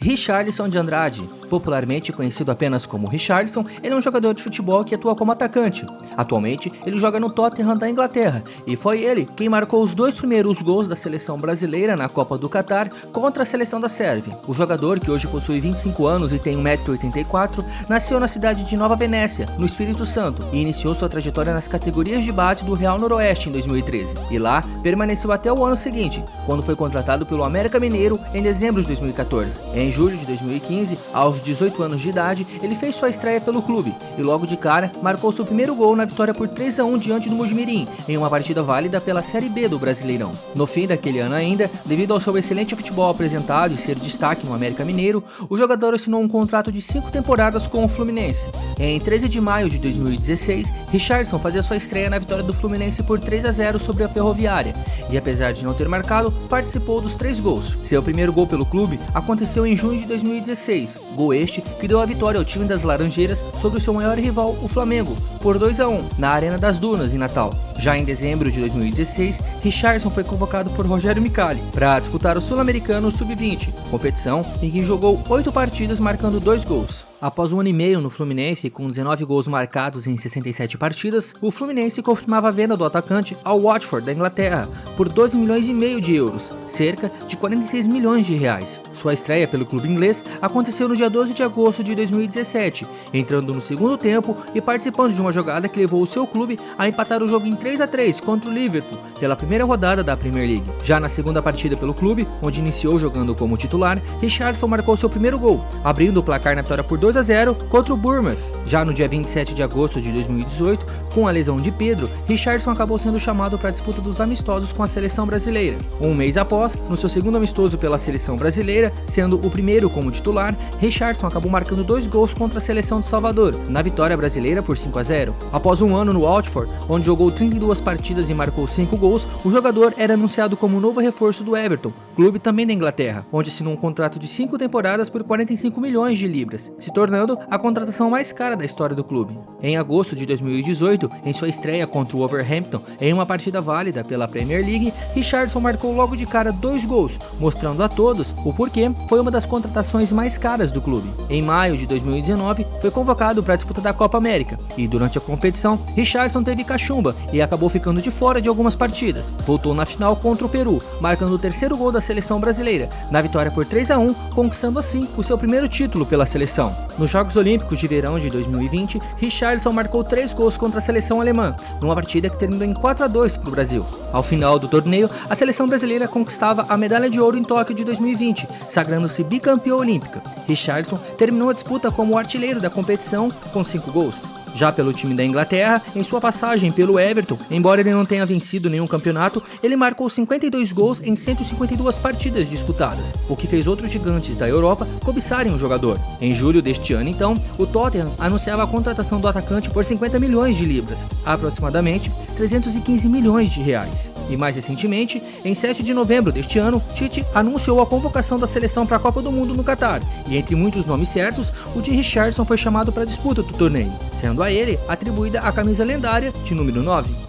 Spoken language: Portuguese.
Richarlison de Andrade, popularmente conhecido apenas como Richarlison, ele é um jogador de futebol que atua como atacante. Atualmente, ele joga no Tottenham da Inglaterra e foi ele quem marcou os 2 primeiros gols da seleção brasileira na Copa do Catar contra a seleção da Sérvia. O jogador, que hoje possui 25 anos e tem 1,84 m, nasceu na cidade de Nova Venécia, no Espírito Santo, e iniciou sua trajetória nas categorias de base do Real Noroeste em 2013. E lá, permaneceu até o ano seguinte, quando foi contratado pelo América Mineiro em dezembro de 2014. Em julho de 2015, aos 18 anos de idade, ele fez sua estreia pelo clube e logo de cara marcou seu primeiro gol na vitória por 3-1 diante do Mojimirim, em uma partida válida pela Série B do Brasileirão. No fim daquele ano ainda, devido ao seu excelente futebol apresentado e ser destaque no América Mineiro, o jogador assinou um contrato de 5 temporadas com o Fluminense. Em 13 de maio de 2016, Richarlison fazia sua estreia na vitória do Fluminense por 3-0 sobre a Ferroviária e, apesar de não ter marcado, participou dos 3 gols. Seu primeiro gol pelo clube aconteceu em junho de 2016, gol este que deu a vitória ao time das Laranjeiras sobre o seu maior rival, o Flamengo, por 2-1, na Arena das Dunas, em Natal. Já em dezembro de 2016, Richarlison foi convocado por Rogério Micali para disputar o Sul-Americano Sub-20, competição em que jogou 8 partidas marcando 2 gols. Após 1 ano e meio no Fluminense, com 19 gols marcados em 67 partidas, o Fluminense confirmava a venda do atacante ao Watford da Inglaterra por 12 milhões e meio de euros, cerca de 46 milhões de reais. Sua estreia pelo clube inglês aconteceu no dia 12 de agosto de 2017, entrando no segundo tempo e participando de uma jogada que levou o seu clube a empatar o jogo em 3-3 contra o Liverpool, pela primeira rodada da Premier League. Já na segunda partida pelo clube, onde iniciou jogando como titular, Richarlison marcou seu primeiro gol, abrindo o placar na vitória por 2-0 contra o Bournemouth. Já no dia 27 de agosto de 2018, com a lesão de Pedro, Richarlison acabou sendo chamado para a disputa dos amistosos com a seleção brasileira. Um mês após, no seu segundo amistoso pela seleção brasileira, sendo o primeiro como titular, Richarlison acabou marcando 2 gols contra a seleção de Salvador, na vitória brasileira por 5-0. Após um ano no Watford, onde jogou 32 partidas e marcou 5 gols, o jogador era anunciado como novo reforço do Everton, clube também da Inglaterra, onde assinou um contrato de 5 temporadas por 45 milhões de libras, se tornando a contratação mais cara da história do clube. Em agosto de 2018, em sua estreia contra o Wolverhampton, em uma partida válida pela Premier League, Richarlison marcou logo de cara 2 gols, mostrando a todos o porquê foi uma das contratações mais caras do clube. Em maio de 2019, foi convocado para a disputa da Copa América, e durante a competição, Richarlison teve cachumba e acabou ficando de fora de algumas partidas. Voltou na final contra o Peru, marcando o 3º gol da seleção brasileira, na vitória por 3-1, conquistando assim o seu primeiro título pela seleção. Nos Jogos Olímpicos de Verão de 2020, Richarlison marcou 3 gols contra a seleção alemã, numa partida que terminou em 4-2 para o Brasil. Ao final do torneio, a seleção brasileira conquistava a medalha de ouro em Tóquio de 2020, sagrando-se bicampeã olímpica. Richarlison terminou a disputa como o artilheiro da competição com 5 gols. Já pelo time da Inglaterra, em sua passagem pelo Everton, embora ele não tenha vencido nenhum campeonato, ele marcou 52 gols em 152 partidas disputadas, o que fez outros gigantes da Europa cobiçarem o jogador. Em julho deste ano, então, o Tottenham anunciava a contratação do atacante por 50 milhões de libras, aproximadamente 315 milhões de reais. E mais recentemente, em 7 de novembro deste ano, Tite anunciou a convocação da seleção para a Copa do Mundo no Catar, e entre muitos nomes certos, o de Richarlison foi chamado para a disputa do torneio, sendo a ele atribuída a camisa lendária de número 9.